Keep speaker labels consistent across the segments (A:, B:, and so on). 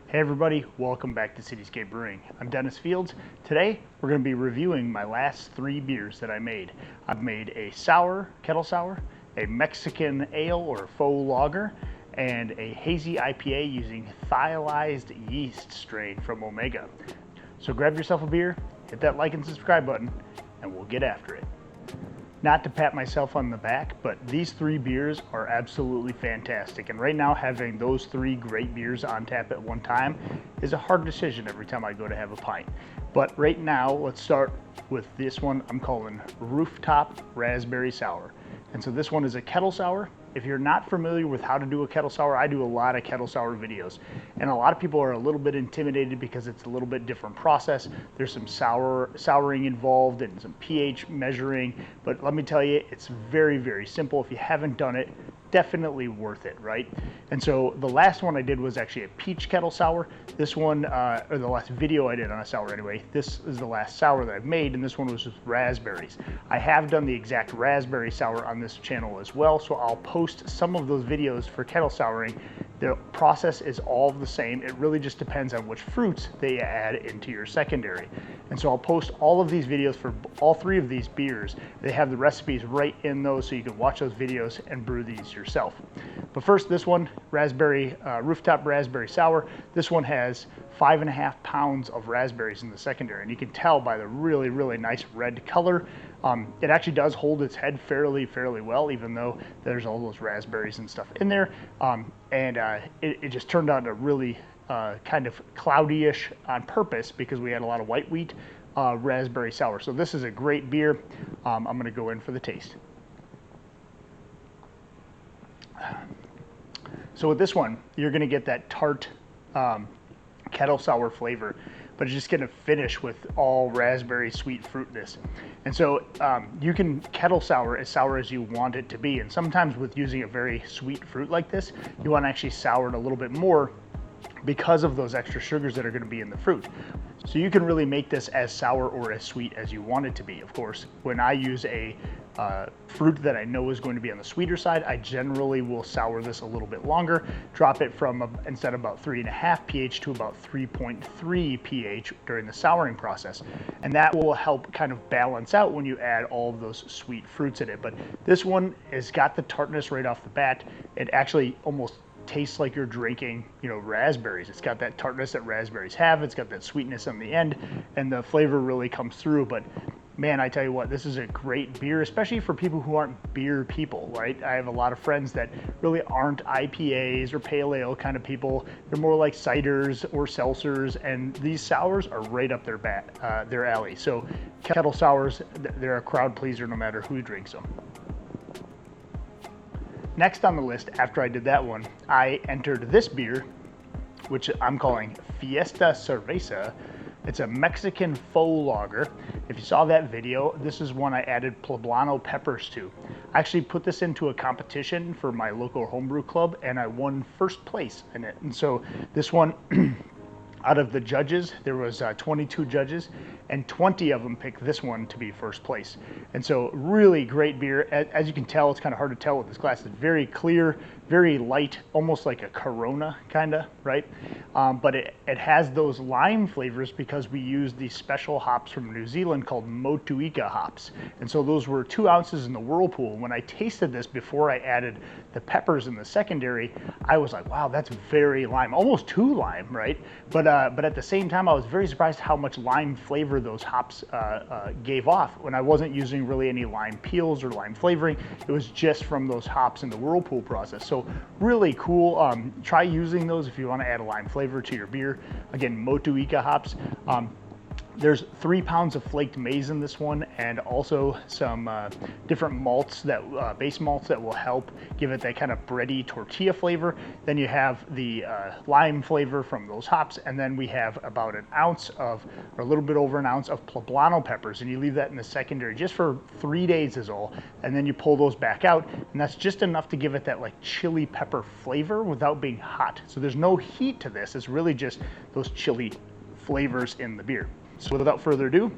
A: Hey everybody, welcome back to Cityscape Brewing. I'm Dennis Fields. Today we're going to be reviewing my last 3 beers that I made. I've made a sour, kettle sour, a Mexican ale or faux lager, and a hazy IPA using Thiolized yeast strain from Omega. So grab yourself a beer, hit that like and subscribe button, and we'll get after it. Not to pat myself on the back, but these 3 beers are absolutely fantastic. And right now, having those 3 great beers on tap at one time is a hard decision every time I go to have a pint. But right now, let's start with this one I'm calling Rooftop Raspberry Sour. And so this one is a kettle sour. If you're not familiar with how to do a kettle sour, I do a lot of kettle sour videos. And a lot of people are a little bit intimidated because it's a little bit different process. There's some souring involved and some pH measuring, but let me tell you, it's very, very simple. If you haven't done it, definitely worth it, right? And so the last one I did was actually a peach kettle sour. This one, or the last video I did on a sour anyway, this is the last sour that I've made, and this one was with raspberries. I have done the exact raspberry sour on this channel as well, so I'll post some of those videos for kettle souring. The process is all the same. It really just depends on which fruits they add into your secondary. And so I'll post all of these videos for all 3 of these beers. They have the recipes right in those so you can watch those videos and brew these yourself. But first, this one, Rooftop Raspberry Sour. This one has 5.5 pounds of raspberries in the secondary, and you can tell by the really, really nice red color. It actually does hold its head fairly well, even though there's all those raspberries and stuff in there. It just turned out a really kind of cloudy-ish on purpose because we had a lot of white wheat raspberry sour. So this is a great beer. I'm going to go in for the taste. So with this one, you're going to get that tart kettle sour flavor, but it's just going to finish with all raspberry sweet fruitness. And so you can kettle sour as you want it to be. And sometimes with using a very sweet fruit like this, you want to actually sour it a little bit more because of those extra sugars that are going to be in the fruit. So you can really make this as sour or as sweet as you want it to be. Of course, when I use a fruit that I know is going to be on the sweeter side, I generally will sour this a little bit longer, drop it from instead of about 3.5 pH to about 3.3 pH during the souring process. And that will help kind of balance out when you add all of those sweet fruits in it. But this one has got the tartness right off the bat. It actually almost tastes like you're drinking, raspberries. It's got that tartness that raspberries have. It's got that sweetness on the end, and the flavor really comes through. But man, I tell you what, this is a great beer, especially for people who aren't beer people, right? I have a lot of friends that really aren't IPAs or pale ale kind of people. They're more like ciders or seltzers, and these sours are right up their alley. So kettle sours, they're a crowd pleaser no matter who drinks them. Next on the list, after I did that one, I entered this beer, which I'm calling Fiesta Cerveza. It's a Mexican faux lager. If you saw that video, this is one I added poblano peppers to. I actually put this into a competition for my local homebrew club, and I won first place in it. And so this one, out of the judges, there was 22 judges, and 20 of them picked this one to be first place. And so really great beer. As you can tell, it's kind of hard to tell with this glass. It's very clear, very light, almost like a Corona kind of, right? But it has those lime flavors because we use these special hops from New Zealand called Motueka hops. And so those were 2 ounces in the whirlpool. When I tasted this before I added the peppers in the secondary, I was like, wow, that's very lime, almost too lime, right? But at the same time, I was very surprised how much lime flavor those hops gave off when I wasn't using really any lime peels or lime flavoring. It was just from those hops in the whirlpool process. So really cool. Try using those if you want to add a lime flavor to your beer. Again, Motueka hops. There's 3 pounds of flaked maize in this one, and also some different malts base malts that will help give it that kind of bready tortilla flavor. Then you have the lime flavor from those hops, and then we have about an ounce or a little bit over an ounce of poblano peppers, and you leave that in the secondary just for 3 days is all, and then you pull those back out, and that's just enough to give it that like chili pepper flavor without being hot. So there's no heat to this. It's really just those chili flavors in the beer. So without further ado,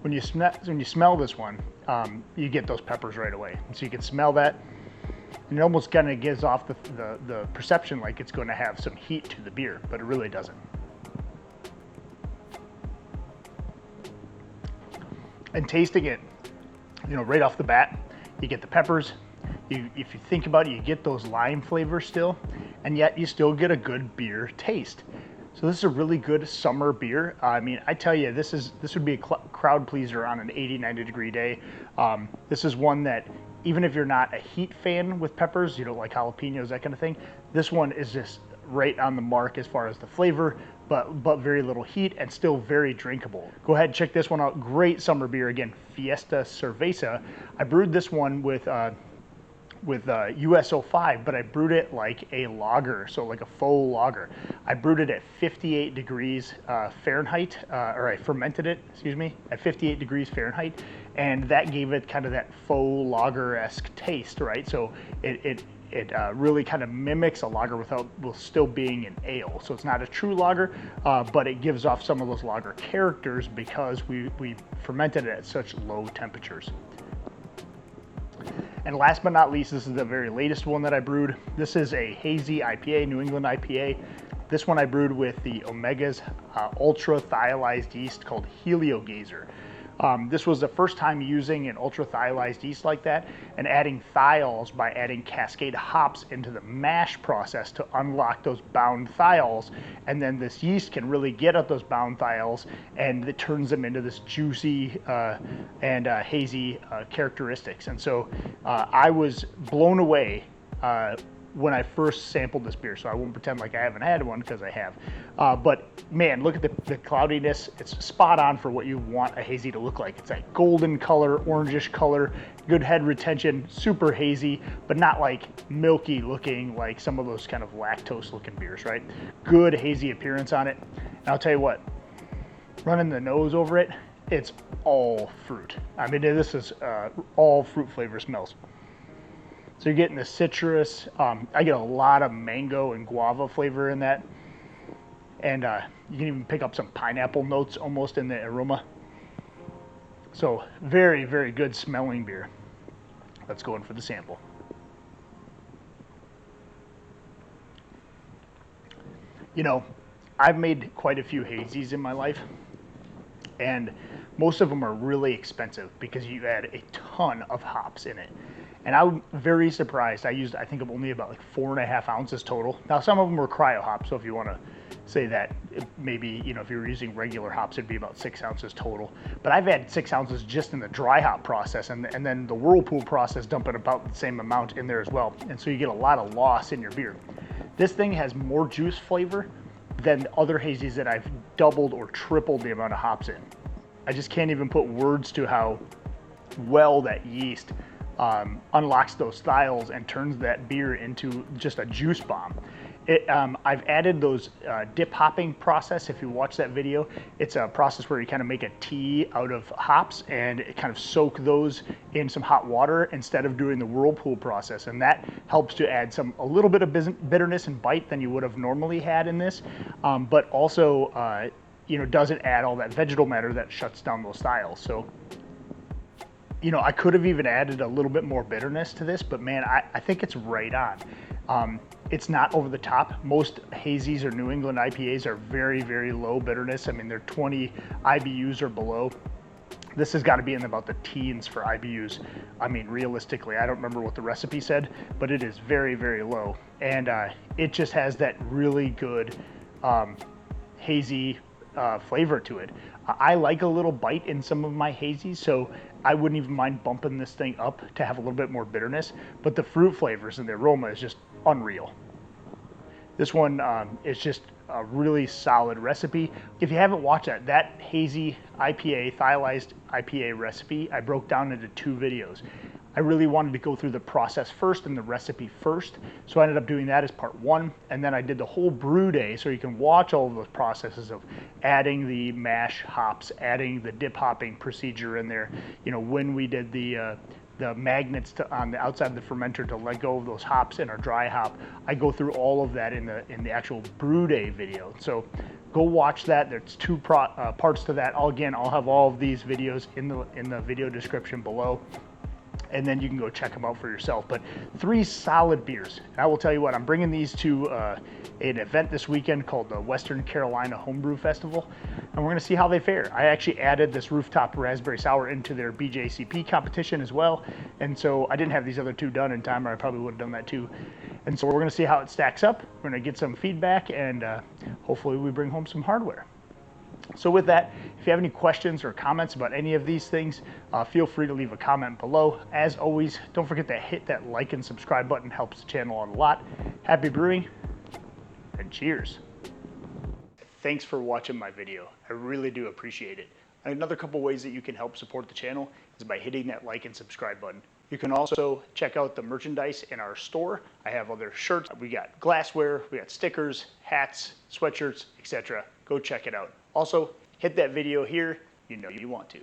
A: when you smell this one, you get those peppers right away. So you can smell that. And it almost kind of gives off the perception like it's going to have some heat to the beer, but it really doesn't. And tasting it, you know, right off the bat, you get the peppers. If you think about it, you get those lime flavors still, and yet you still get a good beer taste. So this is a really good summer beer. I mean, I tell you, this would be a crowd pleaser on an 80, 90 degree day. This is one that, even if you're not a heat fan with peppers, you don't like jalapenos, that kind of thing, this one is just right on the mark as far as the flavor, but very little heat and still very drinkable. Go ahead and check this one out. Great summer beer. Again, Fiesta Cerveza. I brewed this one with US05, but I brewed it like a lager, so like a faux lager. I brewed it at 58 degrees Fahrenheit, or I fermented it, excuse me, at 58 degrees Fahrenheit, and that gave it kind of that faux lager-esque taste, right? So it really kind of mimics a lager while still being an ale. So it's not a true lager, but it gives off some of those lager characters because we fermented it at such low temperatures. And last but not least, this is the very latest one that I brewed. This is a Hazy IPA, New England IPA. This one I brewed with the Omega's ultra thiolized yeast called Heliogazer. This was the first time using an ultra thiolized yeast like that and adding thiols by adding Cascade hops into the mash process to unlock those bound thiols. And then this yeast can really get at those bound thiols, and it turns them into this juicy and hazy characteristics. And so I was blown away when I first sampled this beer, so I won't pretend like I haven't had one, because I have. But man, look at the cloudiness. It's spot on for what you want a hazy to look like. It's that golden color, orangish color, good head retention, super hazy, but not like milky looking like some of those kind of lactose looking beers, right? Good hazy appearance on it. And I'll tell you what, running the nose over it, it's all fruit. I mean, this is all fruit flavor smells. So you're getting the citrus. I get a lot of mango and guava flavor in that. And you can even pick up some pineapple notes almost in the aroma. So very, very good smelling beer. Let's go in for the sample. You know, I've made quite a few hazies in my life, and most of them are really expensive because you add a ton of hops in it. And I'm very surprised. I used, I think, of only about like 4.5 ounces total. Now, some of them were cryo hops, so if you want to say that, maybe, you know, if you were using regular hops, it'd be about 6 ounces total. But I've had 6 ounces just in the dry hop process, and then the whirlpool process dumping about the same amount in there as well. And so you get a lot of loss in your beer. This thing has more juice flavor than other hazies that I've doubled or tripled the amount of hops in. I just can't even put words to how well that yeast unlocks those thiols and turns that beer into just a juice bomb. I've added those dip hopping process. If you watch that video, it's a process where you kind of make a tea out of hops and kind of soak those in some hot water instead of doing the whirlpool process. And that helps to add a little bit of bitterness and bite than you would have normally had in this, but also you know, doesn't add all that vegetal matter that shuts down those thiols. So, you know, I could have even added a little bit more bitterness to this, but man, I think it's right on. It's not over the top. Most hazies or New England IPAs are very, very low bitterness. I mean, they're 20 IBUs or below. This has got to be in about the teens for IBUs. I mean, realistically, I don't remember what the recipe said, but it is very, very low. And it just has that really good hazy flavor to it. I like a little bite in some of my hazies, so I wouldn't even mind bumping this thing up to have a little bit more bitterness, but the fruit flavors and the aroma is just unreal. This one is just a really solid recipe. If you haven't watched that Hazy IPA, Thiolized IPA recipe, I broke down into 2 videos. I really wanted to go through the process first and the recipe first, so I ended up doing that as part 1, and then I did the whole brew day, so you can watch all of those processes of adding the mash hops, adding the dip hopping procedure in there, you know, when we did the magnets on the outside of the fermenter to let go of those hops in our dry hop. I go through all of that in the actual brew day video. So go watch that. There's 2 parts to that. I'll have all of these videos in the video description below. and then you can go check them out for yourself. But 3 solid beers. And I will tell you what, I'm bringing these to an event this weekend called the Western Carolina Homebrew Festival, and we're gonna see how they fare. I actually added this rooftop raspberry sour into their BJCP competition as well, and so I didn't have these other 2 done in time, or I probably would have done that too. And so we're gonna see how it stacks up. We're gonna get some feedback, and hopefully we bring home some hardware. So with that, if you have any questions or comments about any of these things, feel free to leave a comment below. As always, don't forget to hit that like and subscribe button, helps the channel out a lot. Happy brewing, and cheers. Thanks for watching my video. I really do appreciate it. Another couple ways that you can help support the channel is by hitting that like and subscribe button. You can also check out the merchandise in our store. I have other shirts, we got glassware, we got stickers, hats, sweatshirts, etc. Go check it out. Also, hit that video here, you know you want to.